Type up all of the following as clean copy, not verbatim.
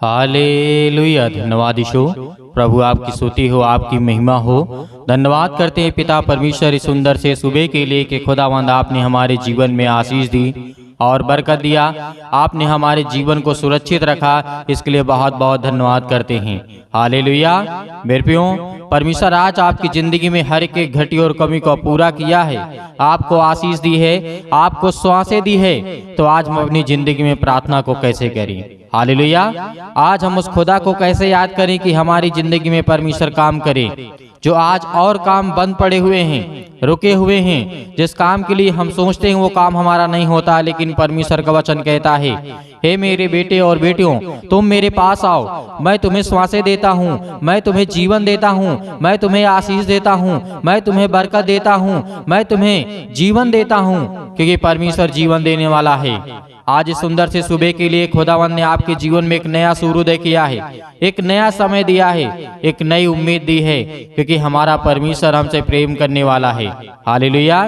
Hallelujah. धन्यवाद यीशु। प्रभु आपकी स्तुति हो, आपकी महिमा हो। धन्यवाद करते हैं पिता परमेश्वर इस सुंदर से सुबह के लिए कि खुदावंद आपने हमारे जीवन में आशीष दी और बरकत दिया। आपने हमारे जीवन को सुरक्षित रखा, इसके लिए बहुत बहुत धन्यवाद करते हैं। हालेलुया। मेरे प्रियो, परमेश्वर आज आपकी जिंदगी में हर एक घटी और कमी को पूरा किया है, आपको आशीष दी है, आपको श्वासें दी है। तो आज हम अपनी जिंदगी में प्रार्थना को कैसे करें? हालेलुया। आज हम उस खुदा को कैसे याद करें कि हमारी जिंदगी में परमेश्वर काम करे, जो आज और काम बंद पड़े हुए हैं, रुके हुए हैं। जिस काम के लिए हम सोचते हैं वो काम हमारा नहीं होता, लेकिन परमेश्वर का वचन कहता है, हे मेरे बेटे और बेटियों, तुम मेरे पास आओ, मैं तुम्हें श्वासें देता हूँ, मैं तुम्हें जीवन देता हूँ, मैं तुम्हें आशीष देता हूँ, मैं तुम्हें बरकत देता हूँ, मैं तुम्हें जीवन देता हूँ, क्योंकि परमेश्वर जीवन देने वाला है। आज इस सुंदर से सुबह के लिए खुदावंद ने आपके जीवन में एक नया सूर्योदय किया है, एक नया समय दिया है, एक नई उम्मीद दी है, क्योंकि हमारा परमेश्वर हमसे प्रेम करने वाला है। हालेलुया।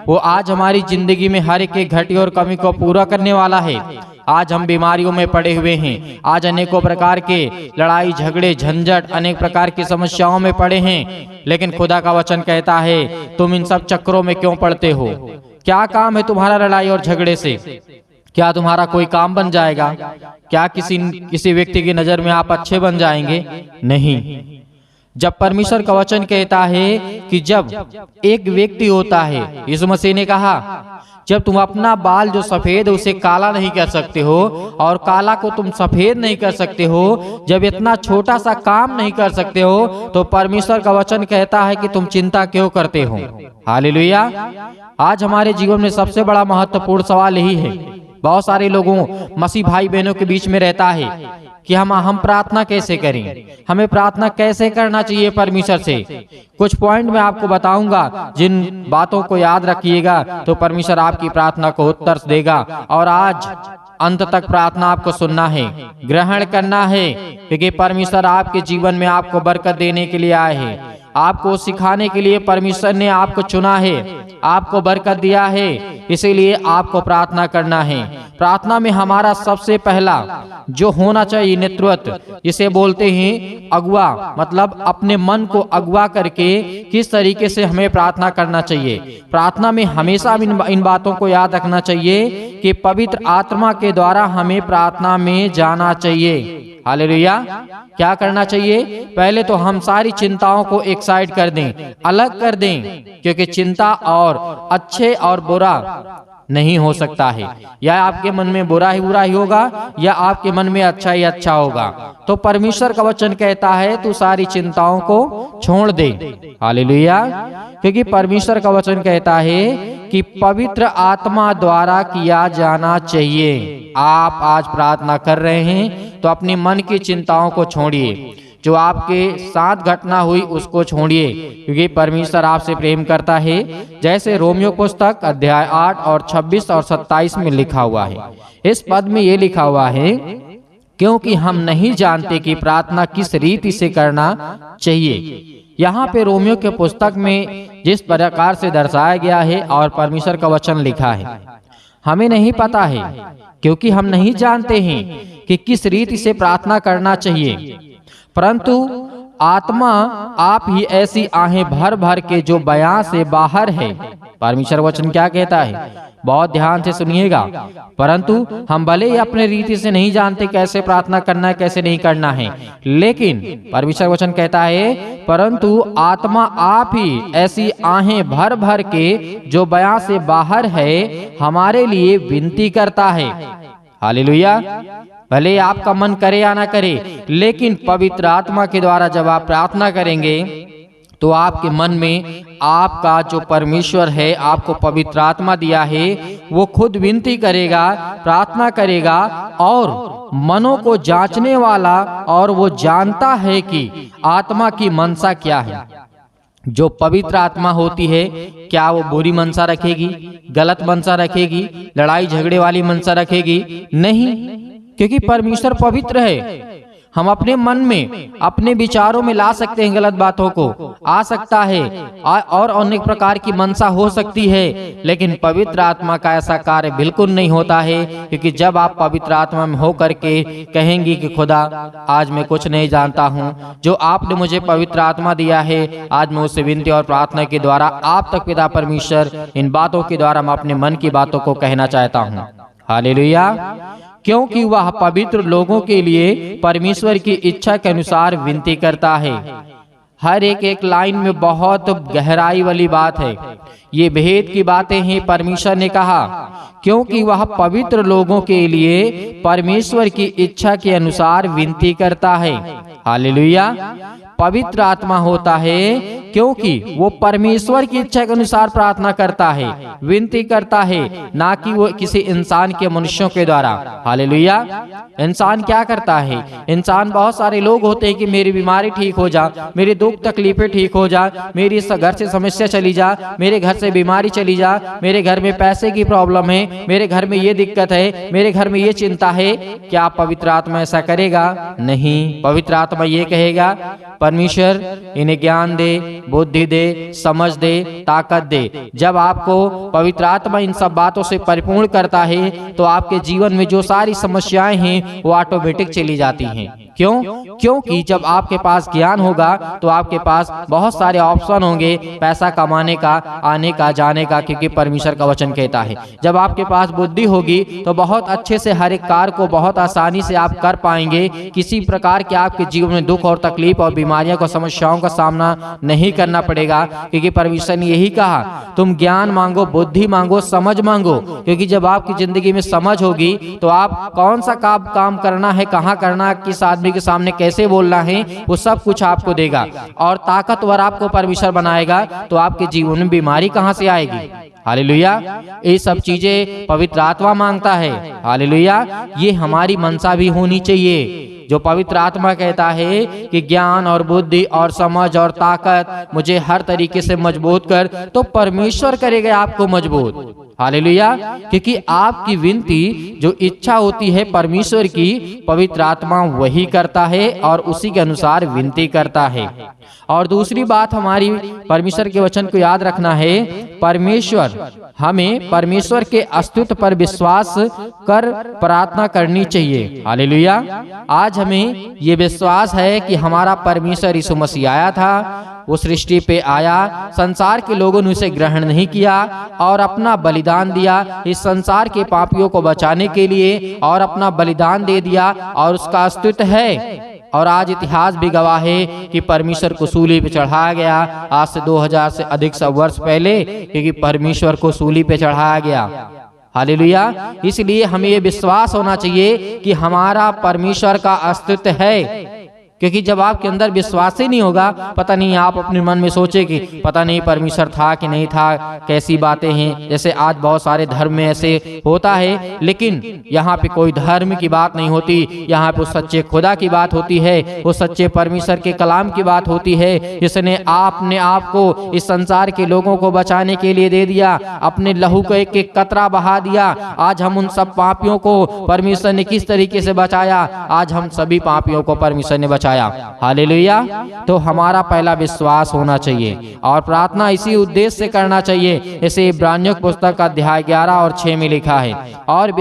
वो आज हमारी जिंदगी में हर एक घटी और कमी को पूरा करने वाला है। आज हम बीमारियों में पड़े हुए हैं, आज अनेकों प्रकार के लड़ाई झगड़े झंझट अनेक प्रकार की समस्याओं में पड़े हैं, लेकिन खुदा का वचन कहता है, तुम इन सब चक्रों में क्यों पड़ते हो? क्या काम है तुम्हारा लड़ाई और झगड़े से? क्या तुम्हारा कोई काम बन जाएगा? क्या किसी व्यक्ति की नजर में आप अच्छे बन जाएंगे? नहीं। जब परमेश्वर का वचन कहता है कि जब एक व्यक्ति होता है, यीशु मसीह ने कहा, जब तुम अपना बाल जो सफेद है उसे काला नहीं कर सकते हो और काला को तुम सफेद नहीं कर सकते हो, जब इतना छोटा सा काम नहीं कर सकते हो, तो परमेश्वर का वचन कहता है कि तुम चिंता क्यों करते हो? हालेलुया। आज हमारे जीवन में सबसे बड़ा महत्वपूर्ण सवाल यही है। बहुत सारे लोगों मसीह भाई बहनों के बीच में रहता है कि हम प्रार्थना कैसे करें, हमें प्रार्थना कैसे करना चाहिए परमेश्वर से। कुछ पॉइंट मैं आपको बताऊंगा, जिन बातों को याद रखिएगा तो परमेश्वर आपकी प्रार्थना को उत्तर देगा। और आज अंत तक प्रार्थना आपको सुनना है, ग्रहण करना है, क्योंकि परमेश्वर आपके जीवन में आपको बरकत देने के लिए आए हैं, आपको सिखाने के लिए परमेश्वर ने आपको चुना है, आपको बरकत दिया है, इसीलिए आपको प्रार्थना करना है। प्रार्थना में हमारा सबसे पहला जो होना चाहिए नेतृत्व, जिसे बोलते हैं अगुवा, मतलब अपने मन को अगुवा करके किस तरीके से हमें प्रार्थना करना चाहिए। प्रार्थना में हमेशा इन बातों को याद रखना चाहिए कि पवित्र आत्मा के द्वारा हमें प्रार्थना में जाना चाहिए। हालेलुया। क्या करना चाहिए? पहले तो हम सारी चिंताओं को एक साइड कर दें, अलग कर दें, क्योंकि चिंता और अच्छे और बुरा नहीं हो सकता है। या आपके मन में बुरा ही होगा या आपके मन में अच्छा ही अच्छा होगा। तो परमेश्वर का वचन कहता है तू सारी चिंताओं को छोड़ दे। हालेलुया। क्योंकि परमेश्वर का वचन कहता है कि पवित्र आत्मा द्वारा किया जाना चाहिए। आप आज प्रार्थना कर रहे हैं तो अपने मन की चिंताओं को छोड़िए, जो आपके साथ घटना हुई उसको छोड़िए, क्योंकि परमेश्वर आपसे प्रेम करता है। जैसे रोमियो पुस्तक अध्याय 8 और 26 और 27 में लिखा हुआ है, इस पद में ये लिखा हुआ है, क्योंकि हम नहीं जानते कि प्रार्थना किस रीति से करना चाहिए। यहाँ पे रोमियो के पुस्तक में जिस प्रकार से दर्शाया गया है और परमेश्वर का वचन लिखा है, हमें नहीं पता है, क्योंकि हम नहीं जानते हैं कि किस रीति से प्रार्थना करना चाहिए। परंतु आत्मा आप ही ऐसी आहें भर भर के जो बयां से बाहर है। परमेश्वर वचन क्या कहता है? बहुत ध्यान से सुनिएगा। परंतु हम भले ही अपने रीति से नहीं जानते कैसे प्रार्थना करना है, कैसे नहीं करना है, लेकिन परमेश्वर वचन कहता है, परंतु आत्मा आप ही ऐसी आहें भर भर के जो बयां से बाहर है हमारे लिए विनती करता है। हालेलुया। भले आपका मन करे या ना करे, लेकिन पवित्र आत्मा के द्वारा जब आप प्रार्थना करेंगे तो आपके मन में आपका जो परमेश्वर है, आपको पवित्र आत्मा दिया है, वो खुद विनती करेगा, प्रार्थना करेगा और मनों को जांचने वाला, और वो जानता है कि आत्मा की मनसा क्या है। जो पवित्र आत्मा होती है, क्या वो बुरी मनसा रखेगी, गलत मनसा रखेगी, लड़ाई झगड़े वाली मनसा रखेगी? नहीं, क्योंकि परमेश्वर पवित्र है। हम अपने मन में, अपने विचारों में ला सकते हैं, गलत बातों को आ सकता है और अनेक प्रकार की मनसा हो सकती है, लेकिन पवित्र आत्मा का ऐसा कार्य बिल्कुल नहीं होता है। क्योंकि जब आप पवित्र आत्मा में हो करके कहेंगे कि खुदा आज मैं कुछ नहीं जानता हूँ, जो आपने मुझे पवित्र आत्मा दिया है, आज मैं उस विनती और प्रार्थना के द्वारा आप तक पिता परमेश्वर इन बातों के द्वारा मैं अपने मन की बातों को कहना चाहता हूँ। हालेलुया। क्योंकि वह पवित्र लोगों के लिए परमेश्वर की इच्छा के अनुसार विनती करता है। हर एक लाइन में बहुत गहराई वाली बात है। ये भेद की बातें हैं। परमेश्वर ने कहा क्योंकि वह पवित्र लोगों के लिए परमेश्वर की इच्छा के अनुसार विनती करता है। हालेलुया। पवित्र आत्मा होता है क्योंकि वो परमेश्वर की इच्छा के अनुसार प्रार्थना करता है, विनती करता है, ना कि वो किसी इंसान के, मनुष्यों के द्वारा। हालेलुया। इंसान क्या करता है? इंसान, बहुत सारे लोग होते हैं कि मेरी बीमारी ठीक हो जा, मेरे दुख तकलीफें ठीक हो जा, मेरी घर से समस्या चली जा, मेरे घर से बीमारी चली जा, मेरे घर में पैसे की प्रॉब्लम है, मेरे घर में ये दिक्कत है, मेरे घर में ये चिंता है। क्या पवित्र आत्मा ऐसा करेगा? नहीं। पवित्र आत्मा ये कहेगा परमेश्वर इन्हें ज्ञान दे, बुद्धि दे, समझ दे, ताकत दे। जब आपको पवित्र आत्मा इन सब बातों से परिपूर्ण करता है तो आपके जीवन में जो सारी समस्याएं हैं वो ऑटोमेटिक चली जाती हैं। क्यों? क्योंकि जब आपके पास ज्ञान होगा तो आपके पास बहुत सारे ऑप्शन होंगे पैसा कमाने का, आने का, जाने का, क्योंकि परमेश्वर का वचन कहता है। जब आपके पास बुद्धि होगी तो बहुत अच्छे से हर एक कार्य को बहुत आसानी से आप कर पाएंगे। किसी प्रकार के आपके जीवन में दुख और तकलीफ और बीमारियों को, समस्याओं का सामना नहीं करना पड़ेगा, क्योंकि परमेश्वर ने यही कहा तुम ज्ञान मांगो, बुद्धि मांगो, समझ मांगो। क्योंकि जब आपकी जिंदगी में समझ होगी तो आप कौन सा काम करना है, कहाँ करना, किस आदमी के सामने कैसे बोलना है, वो सब कुछ आपको देगा। और ताकतवर आपको परमेश्वर बनाएगा तो आपके जीवन में बीमारी कहाँ से आएगी? हालेलुया। ये सब चीजें पवित्र आत्मा मांगता है। हालेलुया। ये हमारी मनसा भी होनी चाहिए। जो पवित्र आत्मा कहता है कि ज्ञान और बुद्धि और समझ और ताकत मुझे हर तरीके से मजबूत कर, तो परमेश्वर करेगा आपको मजबूत। हालेलुया। क्योंकि आपकी विनती जो इच्छा होती है परमेश्वर की, पवित्र आत्मा वही करता है और उसी के अनुसार विनती करता है। और दूसरी बात हमारी परमेश्वर के वचन को याद रखना है, परमेश्वर, हमें परमेश्वर के अस्तित्व पर विश्वास कर प्रार्थना करनी चाहिए। हालेलुया। आज हमें ये विश्वास है कि हमारा परमेश्वर यीशु मसीह आया था, वो सृष्टि पे आया, संसार के लोगों ने उसे ग्रहण नहीं किया और अपना बलिदान दिया इस संसार के पापियों को बचाने के लिए, और अपना बलिदान दे दिया और उसका अस्तित्व है। और आज इतिहास भी गवाह है कि परमेश्वर को सूली पे चढ़ाया गया आज से 2000 से अधिक वर्ष पहले, क्योंकि परमेश्वर को सूली पे चढ़ाया गया। हालेलुया। इसलिए हमें ये विश्वास होना चाहिए कि हमारा परमेश्वर का अस्तित्व है। क्योंकि जब आपके अंदर विश्वास ही नहीं होगा, पता नहीं, आप अपने मन में सोचे कि पता नहीं परमेश्वर था कि नहीं था, कैसी बातें हैं। जैसे आज बहुत सारे धर्म में ऐसे होता है, लेकिन यहाँ पे कोई धर्म की बात नहीं होती। यहाँ पे उस सच्चे खुदा की बात होती है, वो सच्चे परमेश्वर के कलाम की बात होती है, जिसने अपने आप को इस संसार के लोगों को बचाने के लिए दे दिया, अपने लहू को एक एक कतरा बहा दिया। आज हम उन सब पापियों को परमेश्वर ने किस तरीके से बचाया? आज हम सभी पापियों को परमेश्वर ने बचाया। हालेलुया। तो हमारा पहला विश्वास होना चाहिए और प्रार्थना इसी उद्देश्य से करना चाहिए। इसे इब्रानियों की पुस्तक अध्याय 11 और 6 में लिखा है, और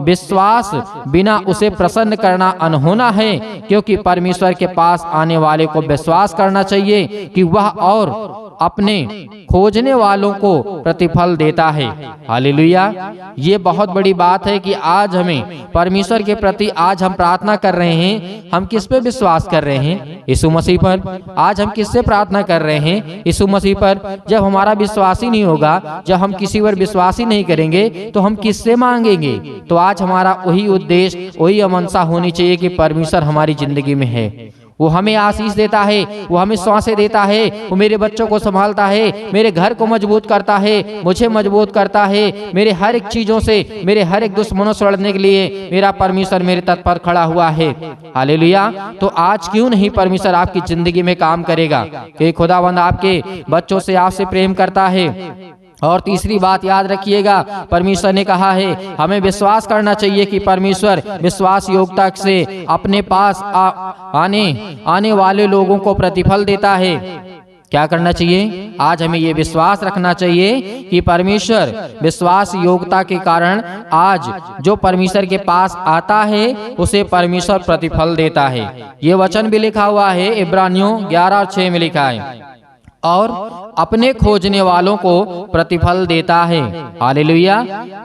विश्वास बिना उसे प्रसन्न करना अनहोना है, क्योंकि परमेश्वर के पास आने वाले को विश्वास करना चाहिए कि वह और अपने खोजने वालों को प्रतिफल देता है। हालेलुया। ये बहुत बड़ी बात है कि आज हमें परमेश्वर के प्रति, आज हम प्रार्थना कर रहे हैं, हम किस पे विश्वास कर रहे हैं? यीशु मसीह पर। आज हम किससे प्रार्थना कर रहे हैं? यीशु मसीह पर। जब हमारा विश्वास ही नहीं होगा, जब हम किसी पर विश्वास ही नहीं करेंगे, तो हम किससे मांगेंगे? तो आज हमारा वही उद्देश्य, वही मनसा होनी चाहिए कि परमेश्वर हमारी जिंदगी में है, वो हमें आशीष देता है, वो हमें सांसें देता है, वो मेरे बच्चों को संभालता है, मेरे घर को मजबूत करता है, मुझे मजबूत करता है, मेरे हर एक चीजों से, मेरे हर एक दुश्मनों से लड़ने के लिए मेरा परमेश्वर मेरे तट पर खड़ा हुआ है। हालेलुया। तो आज क्यों नहीं परमेश्वर आपकी जिंदगी में काम करेगा? कि खुदावंद आपके बच्चों से, आपसे प्रेम करता है और तीसरी बात याद रखिएगा, परमेश्वर ने कहा है हमें विश्वास करना चाहिए कि परमेश्वर विश्वास योग्यता से अपने पास आने वाले लोगों को प्रतिफल देता है। क्या करना चाहिए? आज हमें ये विश्वास रखना चाहिए कि परमेश्वर विश्वास योग्यता के कारण आज जो परमेश्वर के पास आता है उसे परमेश्वर प्रतिफल देता है। ये वचन भी लिखा हुआ है इब्रानियों 11:6 में लिखा है, और अपने खोजने वालों को प्रतिफल देता है। हालेलुया।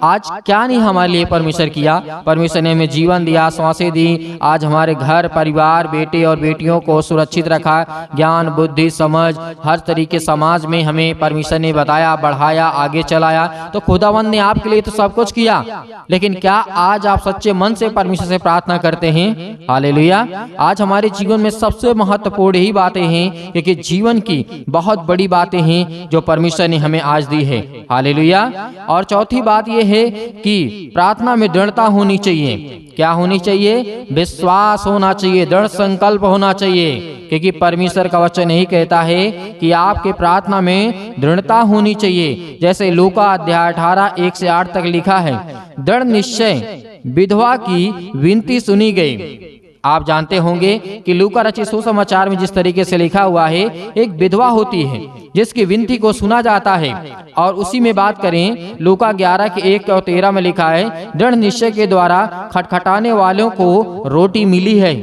आज क्या नहीं हमारे लिए परमेश्वर किया। परमेश्वर ने हमें जीवन दिया, सांसें दी, आज हमारे घर परिवार बेटे और बेटियों को सुरक्षित रखा, ज्ञान बुद्धि समझ हर तरीके समाज में हमें परमेश्वर ने बताया, बढ़ाया, आगे चलाया। तो खुदावंद ने आपके लिए तो सब कुछ किया, लेकिन क्या आज आप सच्चे मन से परमेश्वर से प्रार्थना करते हैं? हालेलुया। आज हमारे जीवन में सबसे महत्वपूर्ण ही बातें हैं, क्योंकि जीवन की बहुत बड़ी बातें हैं जो परमेश्वर ने हमें आज दी है। हालेलुया। और चौथी बात यह है कि प्रार्थना में दृढ़ता होनी चाहिए। क्या होनी चाहिए? विश्वास होना चाहिए, दृढ़ संकल्प होना चाहिए, क्योंकि परमेश्वर का वचन यही कहता है कि आपके प्रार्थना में दृढ़ता होनी चाहिए। जैसे लूका अध्याय 18:1-8 तक लिखा है, दृढ़ निश्चय विधवा की विनती सुनी गई। आप जानते होंगे कि लूका रचित सुसमाचार में जिस तरीके से लिखा हुआ है, एक विधवा होती है जिसकी विनती को सुना जाता है। और उसी में बात करें, लूका 11:1-13 में लिखा है, दृढ़ निश्चय के द्वारा खटखटाने वालों को रोटी मिली है।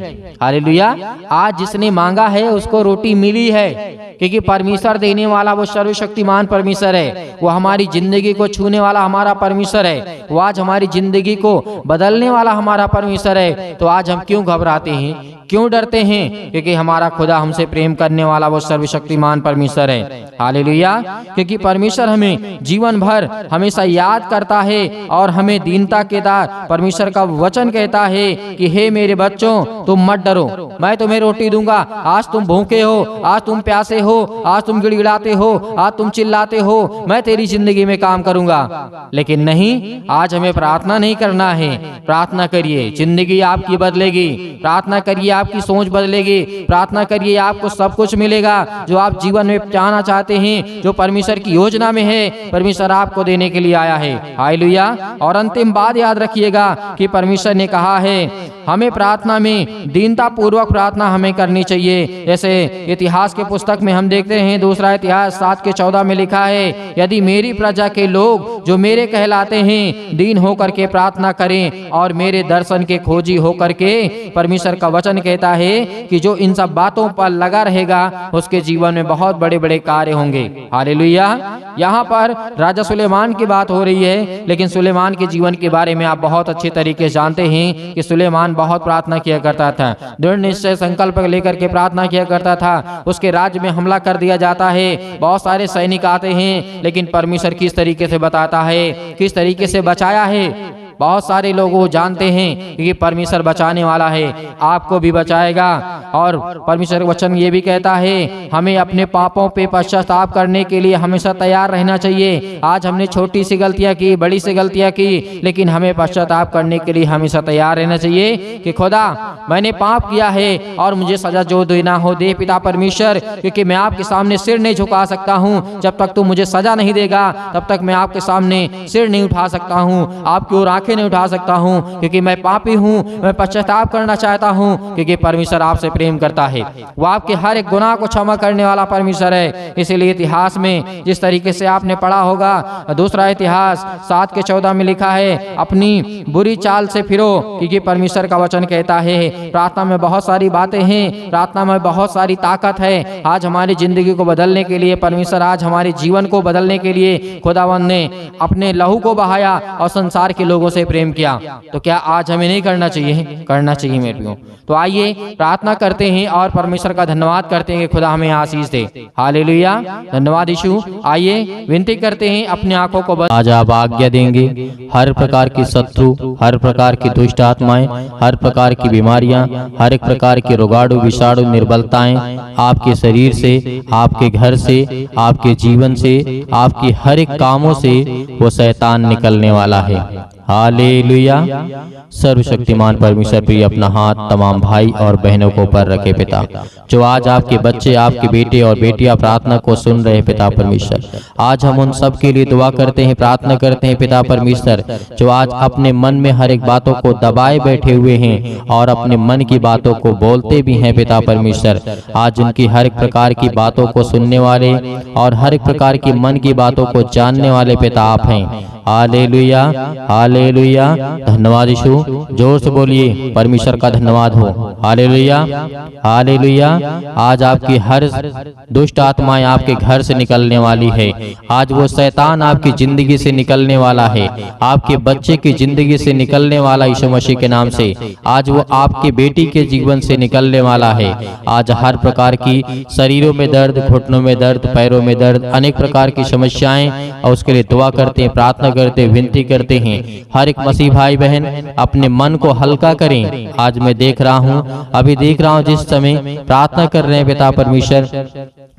हालेलुया। आज जिसने मांगा है उसको रोटी मिली है, क्योंकि परमेश्वर देने वाला वो सर्वशक्तिमान परमेश्वर है। वो हमारी जिंदगी को छूने वाला हमारा परमेश्वर है। वो आज हमारी जिंदगी को बदलने वाला हमारा परमेश्वर है। तो आज हम क्यों घबराते हैं, क्यों डरते हैं? क्योंकि हमारा खुदा हमसे प्रेम करने वाला वो सर्वशक्तिमान परमेश्वर है। हालेलुया। क्योंकि परमेश्वर हमें जीवन भर हमेशा याद करता है और हमें दीनता के साथ परमेश्वर का वचन कहता है कि हे मेरे बच्चों, तुम मत डरो, मैं तुम्हें रोटी दूंगा। आज तुम भूखे हो, आज तुम प्यासे हो, आज तुम गिड़गिड़ाते हो, आज तुम चिल्लाते हो, मैं तेरी जिंदगी में काम करूंगा। लेकिन नहीं, आज हमें प्रार्थना नहीं करना है। प्रार्थना करिए, जिंदगी आपकी बदलेगी। प्रार्थना करिए, आपकी सोच बदलेगी। प्रार्थना करिए, आपको सब कुछ मिलेगा जो आप जीवन में चाहना चाहते हैं, जो परमेश्वर की योजना में है, परमेश्वर आपको देने के लिए आया है। हालेलुया। और अंतिम बात याद रखिएगा कि परमेश्वर ने कहा है हमें प्रार्थना में दीनता पूर्वक प्रार्थना हमें करनी चाहिए। जैसे इतिहास के पुस्तक में हम देखते हैं, दूसरा इतिहास 7:14 में लिखा है, यदि मेरी प्रजा के लोग जो मेरे कहलाते हैं दीन होकर के प्रार्थना करें और मेरे दर्शन के खोजी होकर के, परमेश्वर का वचन कहता है कि जो इन सब बातों पर लगा रहेगा उसके जीवन में बहुत बड़े बड़े कार्य होंगे। हालेलुया। यहाँ पर राजा सुलेमान की बात हो रही है, लेकिन सुलेमान के जीवन के बारे में आप बहुत अच्छे तरीके से जानते हैं कि सुलेमान बहुत प्रार्थना किया करता था, दृढ़ निश्चय संकल्प लेकर के प्रार्थना किया करता था। उसके राज्य में हमला कर दिया जाता है, बहुत सारे सैनिक आते हैं, लेकिन परमेश्वर किस तरीके से बताता है, किस तरीके से बचाया है। बहुत सारे लोग वो जानते हैं कि परमेश्वर बचाने वाला है, आपको भी बचाएगा। और परमेश्वर वचन ये भी कहता है हमें अपने पापों पे पश्चाताप करने के लिए हमेशा तैयार रहना चाहिए। आज हमने छोटी सी गलतियां की, बड़ी सी गलतियां की, लेकिन हमें पश्चाताप करने के लिए हमेशा तैयार रहना चाहिए कि खुदा मैंने पाप किया है और मुझे सजा जो देना हो दे पिता परमेश्वर, क्योंकि मैं आपके सामने सिर नहीं झुका सकता हूँ। जब तक तू मुझे सजा नहीं देगा तब तक मैं आपके सामने सिर नहीं उठा सकता हूँ, आपकी ओर आंखें नहीं उठा सकता हूँ, क्योंकि मैं पापी हूँ। मैं पश्चाताप करना चाहता हूँ, क्योंकि परमेश्वर आपसे प्रेम करता है। वो आपके हर एक गुनाह को क्षमा करने वाला परमेश्वर है। इसीलिए इतिहास में जिस तरीके से आपने पढ़ा होगा, दूसरा इतिहास 7:14 में लिखा है अपनी बुरी चाल से फिरो, क्योंकि परमेश्वर का वचन कहता है प्रार्थना में बहुत सारी बातें हैं, प्रार्थना में बहुत सारी ताकत है। आज हमारी जिंदगी को बदलने के लिए परमेश्वर, आज हमारे जीवन को बदलने के लिए खुदावंद ने अपने लहू को बहाया और संसार के लोगों से प्रेम किया। तो क्या आज हमें नहीं करना चाहिए? करना चाहिए मेरे प्रियो। तो आइए प्रार्थना करते हैं और परमेश्वर का धन्यवाद करते हैं कि खुदा हमें आशीष दे। हालेलुया। धन्यवाद यीशु। आइए विनती करते हैं, अपनी आंखों को बंद। आज आप आज्ञा देंगे हर प्रकार की शत्रु, हर प्रकार की दुष्ट आत्माएं, हर प्रकार की बीमारियां, हर एक प्रकार के रोगाणु विषाणु निर्बलताएं आपके शरीर से, आपके घर से, आपके जीवन से, आपकी हर एक कामों से वो शैतान निकलने वाला है। हालेलुया। सर्वशक्तिमान परमेश्वर प्रिय अपना हाथ तमाम भाई और बहनों को ऊपर रखे पिता, जो आज आपके बच्चे, आपके बेटे और बेटियां प्रार्थना को सुन रहे हैं पिता परमेश्वर। आज हम उन सब के लिए दुआ करते हैं, प्रार्थना करते हैं पिता परमेश्वर, जो आज अपने मन में हर एक बातों को दबाए बैठे हुए हैं और अपने मन की बातों को बोलते भी हैं पिता परमेश्वर। आज उनकी हर एक प्रकार की बातों को सुनने वाले और हर एक प्रकार की मन की बातों को जानने वाले पिता आप हैं। हालेलुया, हालेलुया, धन्यवाद यीशु। जोर से बोलिए, परमेश्वर का धन्यवाद हो। Hallelujah, hallelujah. आज आपकी हर दुष्ट आत्माएं आपके घर से निकलने वाली है। आज वो शैतान आपकी जिंदगी से निकलने वाला है, आपके बच्चे की जिंदगी से निकलने वाला यीशु मसीह के नाम से। आज वो आपके बेटी के जीवन से निकलने वाला है। आज हर प्रकार की शरीरों में दर्द, घुटनों में दर्द, पैरों में दर्द, अनेक प्रकार की समस्याएं, और उसके लिए दुआ करते हैं, प्रार्थना करते, विनती करते हैं। हर एक मसीह भाई बहन अपने मन को हल्का करें। आज मैं देख रहा हूँ, अभी देख रहा हूँ, जिस समय प्रार्थना कर रहे हैं पिता परमेश्वर,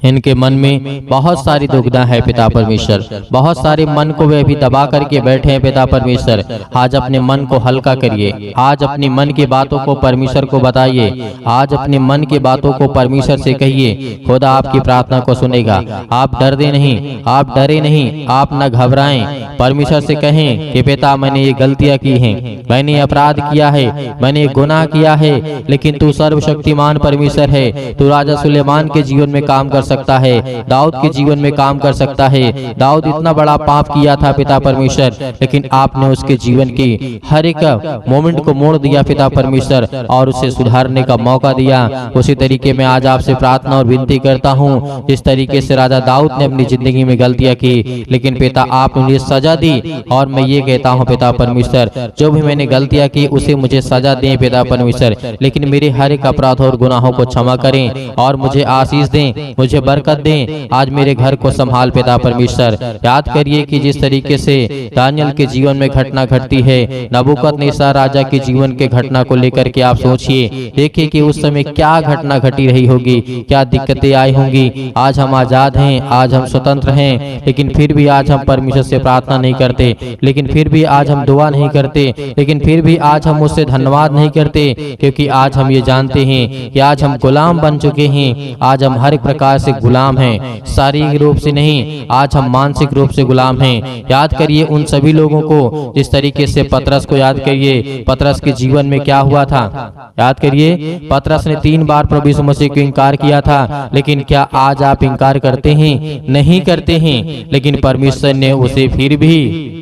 इनके मन में बहुत सारी दुविधा है पिता परमेश्वर। बहुत सारे मन को वे अभी दबा करके बैठे हैं पिता परमेश्वर। आज अपने मन को हल्का करिए। आज अपनी मन की बातों को परमेश्वर को बताइए। आज अपने मन की बातों को परमेश्वर से कहिए, खुदा आपकी प्रार्थना को सुनेगा। आप डरते नहीं, आप डरे नहीं, आप न घबराएं। परमेश्वर से कहें कि पिता मैंने ये गलतियां की हैं, मैंने अपराध किया है, मैंने गुनाह किया है, लेकिन तू सर्वशक्तिमान परमेश्वर है। तू राजा सुलेमान के जीवन में काम कर सकता है, दाऊद के जीवन में काम कर सकता है। दाऊद इतना बड़ा पाप किया था पिता परमेश्वर, लेकिन आपने उसके जीवन की हर एक मोमेंट को मोड़ दिया पिता परमेश्वर, और उसे सुधारने का मौका दिया। उसी तरीके में आज आपसे प्रार्थना और विनती करता हूँ, जिस तरीके से राजा दाऊद ने अपनी जिंदगी में गलतियां की, लेकिन पिता आपने मुझे सजा दी। और मैं ये कहता हूँ पिता परमेश्वर, जो भी मैंने गलतियां की उसे मुझे सजा दें पिता परमेश्वर, लेकिन मेरे हर एक अपराध और गुनाहों को क्षमा करें और मुझे आशीष दें, मुझे बरकत दें। आज मेरे घर को संभाल पिता परमेश्वर। याद करिए कि जिस तरीके से दानियल के जीवन में घटना घटती है, नबूकदनेस्सर राजा के जीवन के घटना को लेकर के आप सोचिए, देखिए कि उस समय क्या घटना घटी रही होगी, क्या दिक्कतें आई होंगी। आज हम आजाद हैं, आज हम स्वतंत्र हैं, लेकिन फिर भी आज हम परमेश्वर से प्रार्थना नहीं करते, लेकिन फिर भी आज हम दुआ नहीं करते, लेकिन फिर भी आज हम उससे धन्यवाद नहीं करते, क्योंकि आज हम ये जानते हैं कि आज हम गुलाम बन चुके हैं। आज हम हर एक प्रकार से गुलाम हैं, शारीरिक रूप से नहीं, आज हम मानसिक रूप से गुलाम हैं। याद करिए उन सभी लोगों को, जिस तरीके से पतरस को याद करिए, पतरस के जीवन में क्या हुआ था। याद करिए, पतरस ने 3 बार प्रभु यीशु मसीह को इनकार किया था, लेकिन क्या आज आप इनकार करते हैं? नहीं करते हैं। लेकिन परमेश्वर ने उसे फिर भी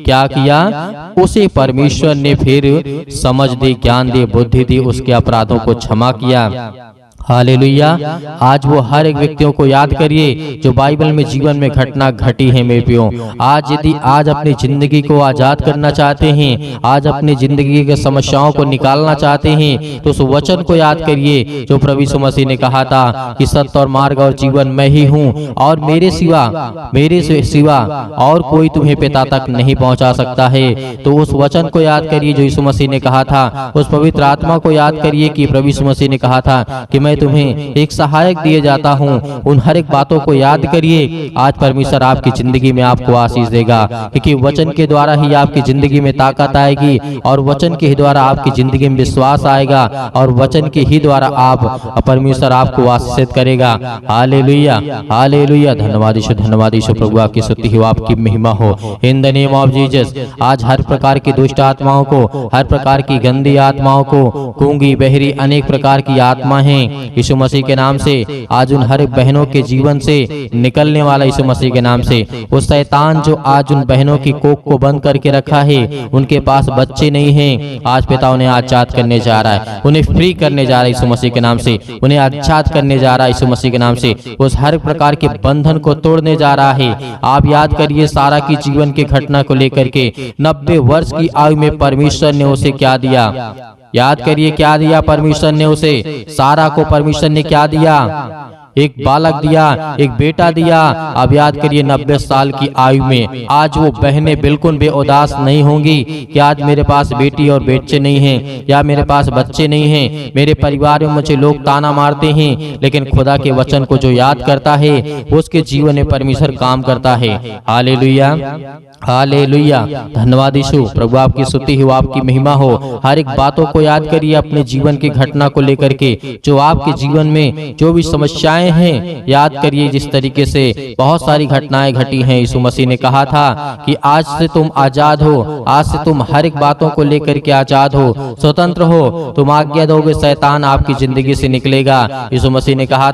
क्या किया? उसे परमेश्वर ने फिर समझ दी, ज्ञान दी, बुद्धि दी, उसके अपराधों को क्षमा किया। हालेलुया। आज वो हर एक व्यक्तियों को याद करिए जो बाइबल में जीवन में घटना घटी है मेरे प्रियो। आज यदि आज अपनी जिंदगी को आजाद करना चाहते हैं, आज अपनी जिंदगी के समस्याओं को निकालना चाहते हैं, तो उस वचन को याद करिए जो प्रभु यीशु मसीह ने कहा था कि सत्य और मार्ग और जीवन मैं ही हूँ, और मेरे सिवा और कोई तुम्हें पिता तक नहीं पहुँचा सकता है। तो उस वचन को याद करिए जो यीशु मसीह ने कहा था। उस पवित्र आत्मा को याद करिए कि प्रभु यीशु मसीह ने कहा था कि मैं तुम्हें एक सहायक दिए जाता हूँ। उन हर एक बातों को याद करिए। आज परमेश्वर आपकी जिंदगी में आपको आशीष देगा, क्योंकि वचन के द्वारा ही आपकी जिंदगी में ताकत आएगी, और वचन के ही द्वारा आपकी जिंदगी में विश्वास आएगा, और वचन के ही द्वारा आप परमेश्वर आपको आशीषित करेगा। Hallelujah, hallelujah. धन्यवाद यीशु, धन्यवाद यीशु। प्रभु आपकी स्तुति हो, आपकी महिमा हो, in the name of Jesus. आज हर प्रकार की दुष्ट आत्माओं को, हर प्रकार की गंदी आत्माओं को, गूंगी बहरी अनेक प्रकार की आत्मा हैं, यीशु मसीह के नाम से आज उन हर बहनों के जीवन से निकलने वाला यीशु मसीह के नाम से। वो शैतान जो आज उन बहनों की कोख को बंद करके रखा है, उनके पास बच्चे नहीं हैं, आज पिता उन्हें आजाद करने जा रहा है, उन्हें फ्री करने जा रहा है यीशु मसीह के नाम से, उन्हें आजाद करने जा रहा है यीशु मसीह के नाम से। उस हर प्रकार के बंधन को तोड़ने जा रहा है। आप याद करिए सारा की जीवन की घटना को लेकर के 90 वर्ष की आयु में परमेश्वर ने उसे क्या दिया। याद करिए क्या दिया परमेश्वर ने उसे। सारा को परमेश्वर ने क्या दिया? एक बालक दिया, एक बेटा दिया। अब याद करिए 90 साल की आयु में आज वो बहनें बिल्कुल भी उदास नहीं होंगी कि आज मेरे पास बेटी और बच्चे नहीं हैं, या मेरे पास बच्चे नहीं हैं, मेरे परिवार में मुझे लोग ताना मारते हैं। लेकिन खुदा के वचन को जो याद करता है उसके जीवन में परमेश्वर काम करता है। Hallelujah, hallelujah. धन्यवाद यीशु। प्रभु आपकी स्तुति हो, आपकी महिमा हो। हर एक बातों को याद करिए अपने जीवन की घटना को लेकर के, जो आपके जीवन में जो भी समस्याएं हैं याद करिए। जिस तरीके से बहुत सारी घटनाएं घटी हैं, यीशु मसीह ने कहा था कि आज से तुम आजाद हो, आज से तुम हर एक बातों को लेकर के आजाद हो, स्वतंत्र हो। तुम आज्ञा दोगे, शैतान आपकी जिंदगी से निकलेगा। यीशु मसीह ने कहा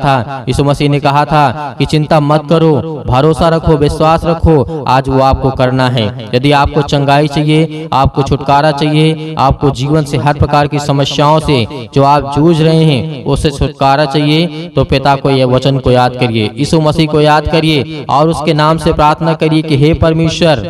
था कि चिंता मत करो, भरोसा रखो, विश्वास रखो। आज वो आपको करना है। यदि आपको चंगाई चाहिए, आपको छुटकारा चाहिए, आपको जीवन से हर प्रकार की समस्याओं से जो आप जूझ रहे हैं उससे छुटकारा चाहिए, तो पिता को यह वचन को याद करिए, यीशु मसीह को याद करिए और उसके नाम से प्रार्थना करिए कि हे परमेश्वर,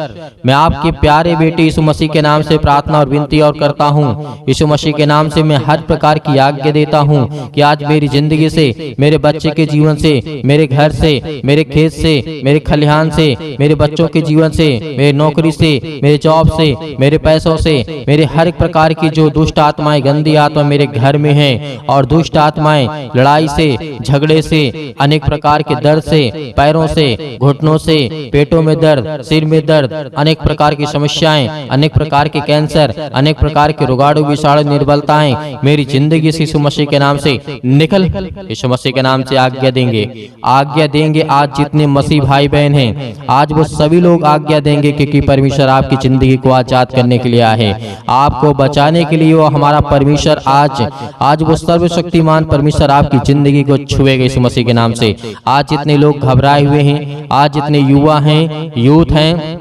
मैं आपके प्यारे बेटे यीशु मसीह के नाम से प्रार्थना और विनती और करता हूँ। यीशु मसीह के नाम से मैं हर प्रकार की आज्ञा देता हूँ कि आज मेरी जिंदगी से, मेरे बच्चे के जीवन से, मेरे घर से, मेरे खेत से, मेरे खलिहान से, मेरे बच्चों के जीवन से, मेरे नौकरी से, मेरे जॉब से, मेरे पैसों से, मेरे हर एक प्रकार की जो दुष्ट आत्माएं, गंदी आत्मा मेरे घर में हैं, और दुष्ट आत्माएं लड़ाई से, झगड़े से, अनेक प्रकार के दर्द से, पैरों से, घुटनों से, पेटों में दर्द, सिर में दर्द, अनेक प्रकार की समस्याएं, अनेक प्रकार के कैंसर, अनेक प्रकार के रोगाणु विषाणु निर्बलताएं मेरी जिंदगी से यीशु मसीह के नाम से निकल। यीशु मसीह के नाम से आज्ञा देंगे। आज जितने मसीह भाई बहन हैं, आज वो सभी लोग आज्ञा देंगे, क्योंकि परमेश्वर आपकी जिंदगी को आजाद करने के लिए आए हैं, आपको बचाने के लिए। वो हमारा परमेश्वर आज वो सर्वशक्तिमान परमेश्वर आपकी जिंदगी को छुएगा यीशु मसीह के नाम से। आज जितने लोग घबराए हुए हैं, आज जितने युवा हैं, यूथ हैं,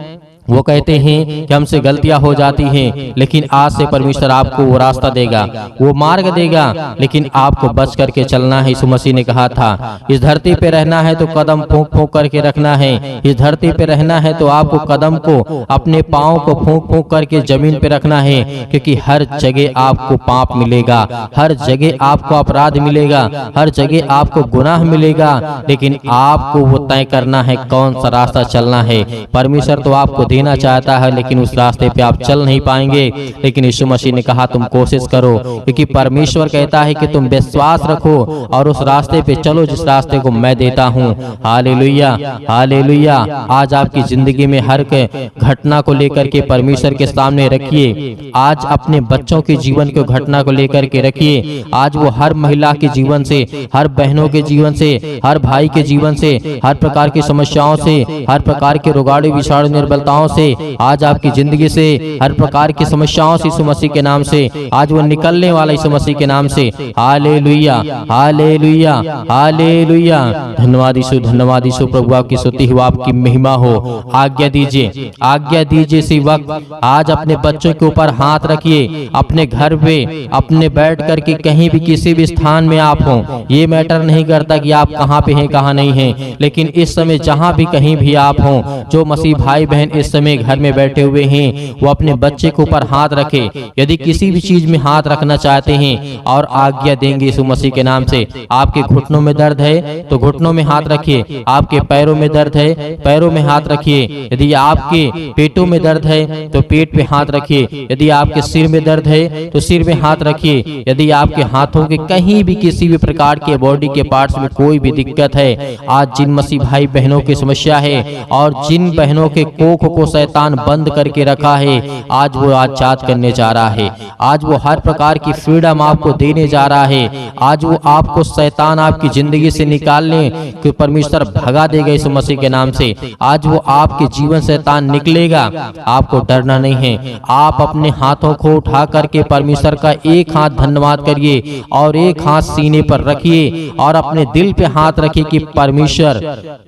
वो कहते हैं कि हमसे गलतियां हो जाती हैं, लेकिन आज से परमेश्वर आपको वो रास्ता देगा, वो मार्ग देगा, लेकिन आपको बच करके चलना है। यीशु मसीह ने कहा था, इस धरती पे रहना है तो कदम फूंक फूंक करके रखना है। इस धरती पे रहना है तो आपको कदम को, अपने पाँव को फूंक फूंक करके जमीन पे रखना है, क्योंकि हर जगह आपको पाप मिलेगा, हर जगह आपको अपराध मिलेगा, हर जगह आपको गुनाह मिलेगा, लेकिन आपको वो तय करना है कौन सा रास्ता चलना है। परमेश्वर तो आपको देना चाहता है, लेकिन उस रास्ते पे आप चल नहीं पाएंगे। लेकिन यीशु मसीह ने कहा तुम कोशिश करो, क्योंकि परमेश्वर कहता है कि तुम विश्वास रखो और उस रास्ते पे चलो जिस रास्ते को मैं देता हूँ। Hallelujah, hallelujah. आज आपकी जिंदगी में हर घटना को लेकर के परमेश्वर के सामने रखिए। आज अपने बच्चों के जीवन को घटना को लेकर के रखिए। आज वो हर महिला के जीवन से, हर बहनों के जीवन से, हर भाई के जीवन से, हर प्रकार की समस्याओं से, हर प्रकार के रोगाणु विषाणु निर्बलताओं से, आज आपकी जिंदगी से, हर प्रकार की समस्याओं से यीशु मसीह के नाम से आज वो निकलने वाला यीशु मसीह के नाम से। Hallelujah, hallelujah, hallelujah. धन्यवाद यीशु, धन्यवाद यीशु। प्रभु आपकी स्तुति हो, आपकी महिमा हो। आज्ञा दीजिए, आज्ञा दीजिए। इसी वक्त आज अपने बच्चों के ऊपर हाथ रखिए, अपने घर पे, अपने बैठ करके कहीं भी किसी भी स्थान में आप हो, ये मैटर नहीं करता कि आप कहाँ पे हैं कहाँ नहीं हैं, लेकिन इस समय जहाँ भी कहीं भी आप हो, जो मसीह भाई बहन इस समय घर में बैठे हुए हैं, वो अपने बच्चे के ऊपर हाथ रखे। यदि किसी भी चीज में हाथ रखना चाहते हैं और आज्ञा देंगे यीशु मसीह के नाम से। आपके घुटनों में दर्द है तो घुटनों में हाथ रखिए, आपके पैरों में दर्द है पैरों में हाथ रखिए, यदि आपके पेटों में दर्द है तो पेट पे हाथ रखिए, यदि आपके सिर में दर्द है तो सिर में हाथ रखिए, यदि आपके हाथों के कहीं भी किसी भी प्रकार के बॉडी के पार्ट्स में कोई भी दिक्कत है, आज जिन मसीह भाई बहनों की समस्या है और जिन बहनों के कोख को शैतान बंद करके रखा है, आज वो आजाद करने जा रहा है। आज वो हर प्रकार की फ्रीडम आपको देने जा रहा है। आज वो आपको शैतान आपकी जिंदगी से निकालने के परमेश्वर भगा देगा यीशु मसीह के नाम से। आज वो आपके जीवन शैतान निकलेगा, आपको डरना नहीं है। आप अपने हाथों को उठा करके परमेश्वर का एक हाथ धन्यवाद करिए और एक हाथ सीने पर रखिए और अपने दिल पे हाथ रखिए कि परमेश्वर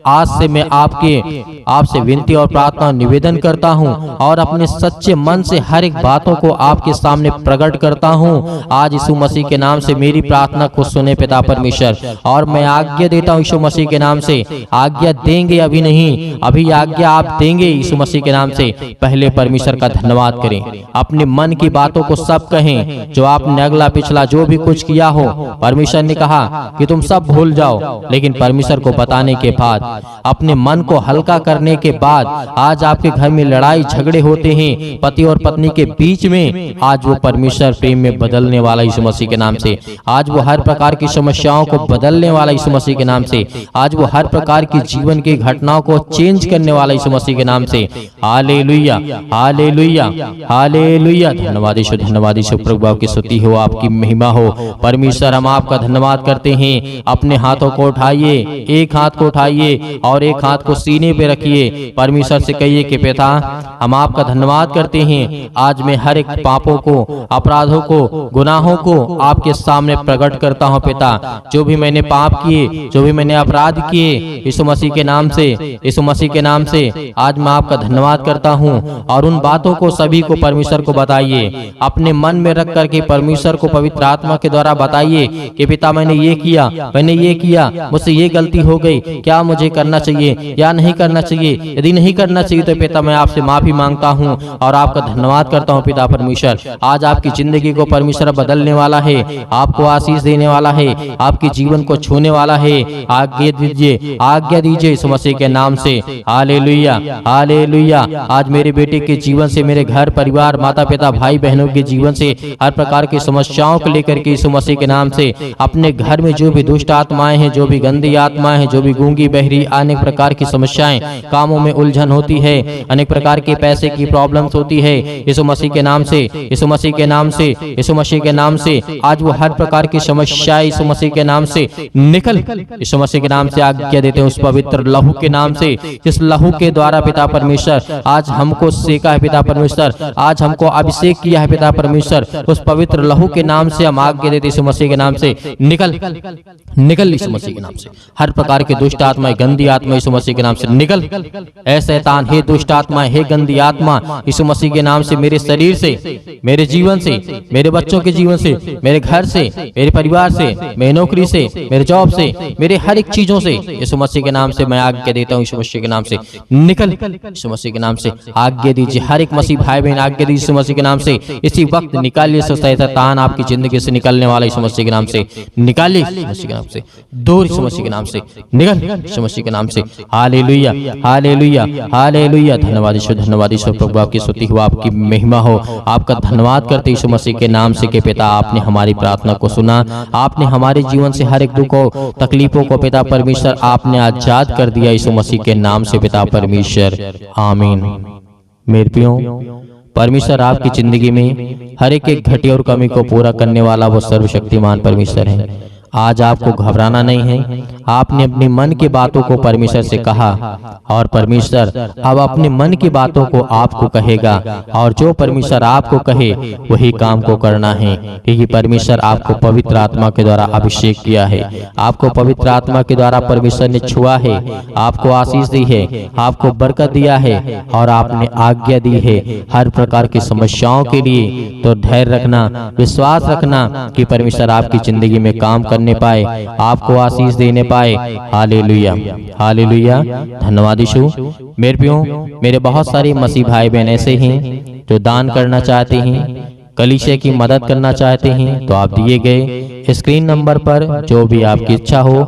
आज से मैं आपसे विनती और प्रार्थना निवेदन निवेदन करता हूँ और अपने सच्चे मन से हर एक बातों को आपके सामने प्रकट करता हूँ। आज यीशु मसीह के नाम से मेरी प्रार्थना को सुने पिता परमेश्वर, और मैं आज्ञा देता हूँ यीशु मसीह के नाम से, आज्ञा देंगे अभी नहीं, अभी आज्ञा आप देंगे यीशु मसीह के नाम से। पहले परमेश्वर का धन्यवाद करें, अपने मन की बातों को सब कहें, जो आपने अगला पिछला जो भी कुछ किया हो। परमेश्वर ने कहा कि तुम सब भूल जाओ, लेकिन परमेश्वर को बताने के बाद, अपने मन को हल्का करने के बाद, आज आपके घर में लड़ाई झगड़े होते हैं पति और पत्नी के बीच में, आज वो परमेश्वर प्रेम में बदलने वाला यीशु मसीह के नाम से। आज वो हर प्रकार की समस्याओं को बदलने वाला यीशु मसीह के नाम से। आज वो हर प्रकार की जीवन की घटनाओं को चेंज करने वाला यीशु मसीह के नाम से। Hallelujah, hallelujah, hallelujah. धन्यवाद यीशु, धन्यवाद यीशु। प्रभु आपकी स्तुति हो, आपकी महिमा हो। परमेश्वर हम आपका धन्यवाद करते हैं। अपने हाथों को उठाइए, एक हाथ को उठाइए और एक हाथ को सीने पे रखिए। परमेश्वर से कहिए कि पिता हम आपका धन्यवाद करते हैं। आज मैं हर एक पापों को, अपराधों को, गुनाहों को आपके सामने प्रकट करता हूं पिता। जो भी मैंने पाप किए, जो भी मैंने अपराध किए, यीशु मसीह के नाम से, यीशु मसीह के नाम से आज मैं आपका धन्यवाद करता हूं। और उन बातों को सभी को परमेश्वर को बताइए, अपने मन में रख करके परमेश्वर को पवित्र आत्मा के द्वारा बताइए कि पिता मैंने ये किया, मैंने ये किया, मुझसे ये गलती हो गई, क्या मुझे करना चाहिए या नहीं करना चाहिए। यदि नहीं करना चाहिए तो पिता मैं आपसे माफी मांगता हूँ और आपका धन्यवाद करता हूँ पिता परमेश्वर। आज आपकी जिंदगी को परमेश्वर बदलने वाला है, आपको आशीष देने वाला है, आपके जीवन को छूने वाला है। आज्ञा दीजिए, आज्ञा दीजिए यीशु मसीह के नाम से। Hallelujah, hallelujah. आज मेरे बेटे के जीवन से, मेरे घर परिवार, माता पिता, भाई बहनों के जीवन से, हर प्रकार की समस्याओं को लेकर के यीशु मसीह के नाम से, अपने घर में जो भी दुष्ट आत्माएं हैं, जो भी गंदी आत्माएं हैं, जो भी गूंगी बहरी, अनेक प्रकार की समस्याएं, कामों में उलझन होती है, अनेक प्रकार के पैसे की प्रॉब्लम्स होती है, यीशु मसीह के नाम से, यीशु मसीह के नाम से, यीशु मसीह के नाम से आज वो हर प्रकार की समस्याएं यीशु मसीह के नाम से निकल, यीशु मसीह के नाम से आज्ञा देते हैं उस पवित्र लहू के नाम से, जिस लहू के द्वारा पिता परमेश्वर आज हमको सेका है पिता परमेश्वर, आज हमको अभिषेक किया है पिता परमेश्वर। उस पवित्र लहू के नाम से हम आज्ञा देते यीशु मसीह के नाम से, निकल, निकल यीशु मसीह के नाम से। हर प्रकार के दुष्ट आत्माएं, गंदी आत्मा यीशु मसीह के नाम से निकल। ऐ शैतान, हे दुष्ट आत्मा, हे गंदी आत्मा, यीशु मसीह के नाम से मेरे शरीर से, मेरे जीवन से, मेरे बच्चों के जीवन से, मेरे घर से, मेरे परिवार से, मेरी नौकरी से, मेरे जॉब से, मेरे हर एक चीजों से यीशु मसीह के नाम से मैं आज्ञा देता हूँ यीशु मसीह के नाम से निकल। यीशु मसीह के नाम से आज्ञा दीजिए, हर एक मसीह भाई बहन आज्ञा दीजिए यीशु मसीह के नाम से। इसी वक्त निकालिए शैतान आपकी जिंदगी से निकलने वाला यीशु मसीह के नाम से निकालिए, यीशु मसीह के नाम से दूर, यीशु मसीह के नाम से निकल, यीशु मसीह के नाम से। Hallelujah, hallelujah, hallelujah. धन्यवाद यीशु, धन्यवाद यीशु। प्रभु आपकी स्तुति हो, आपकी महिमा हो। आपका धन्यवाद करते यीशु मसीह के नाम से कि पिता आपने हमारी प्रार्थना को सुना, आपने हमारे जीवन से हर एक दुखों तकलीफों को पिता परमेश्वर आपने आजाद कर दिया यीशु मसीह के नाम से पिता परमेश्वर। आमीन। मेरे प्रियो, परमेश्वर आपकी जिंदगी में हर एक घटी और कमी को पूरा करने वाला वो सर्वशक्तिमान परमेश्वर है। आज आपको घबराना नहीं है। आपने अपने मन की बातों को परमेश्वर से कहा और परमेश्वर अब अपने मन की बातों को आपको कहेगा, और जो परमेश्वर आपको कहे वही काम को करना है, क्योंकि परमेश्वर आपको पवित्र आत्मा के द्वारा अभिषेक किया है, आपको पवित्र आत्मा के द्वारा परमेश्वर ने छुआ है, आपको आशीष दी है, आपको बरकत दिया है और आपने आज्ञा दी है हर प्रकार की समस्याओं के लिए। तो धैर्य रखना, विश्वास रखना कि परमेश्वर आपकी जिंदगी में काम करने पाए, आपको आशीष देने पाए। Hallelujah, hallelujah. धन्यवाद यीशु। मेरे प्रियो, मेरे बहुत सारे मसीह भाई बहन ऐसे हैं जो दान करना चाहते हैं, कलीसिया की मदद करना चाहते हैं, तो आप दिए गए स्क्रीन नंबर पर जो भी आपकी इच्छा हो,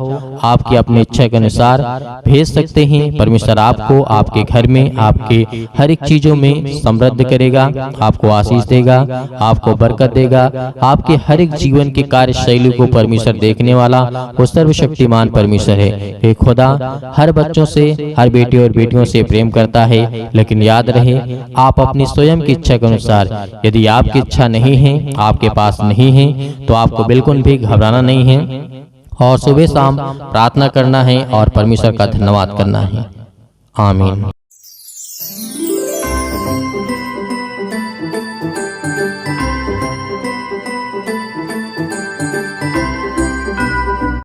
आपकी अपनी इच्छा के अनुसार भेज सकते हैं। परमेश्वर आपको, आपके घर में, आपके हर एक चीजों में समृद्ध करेगा, आपको आशीष देगा, आपको बरकत देगा। आपके हर एक जीवन की कार्यशैली को परमेश्वर देखने वाला वो सर्वशक्तिमान परमेश्वर है। हे खुदा हर बच्चों से, हर बेटे और बेटियों से प्रेम करता है, लेकिन याद रहे आप अपनी स्वयं की इच्छा के अनुसार, यदि आपकी इच्छा नहीं है, आपके पास नहीं है, तो आपको बिल्कुल भी घबराना नहीं है और सुबह शाम प्रार्थना करना है और परमेश्वर का धन्यवाद करना है। आमीन।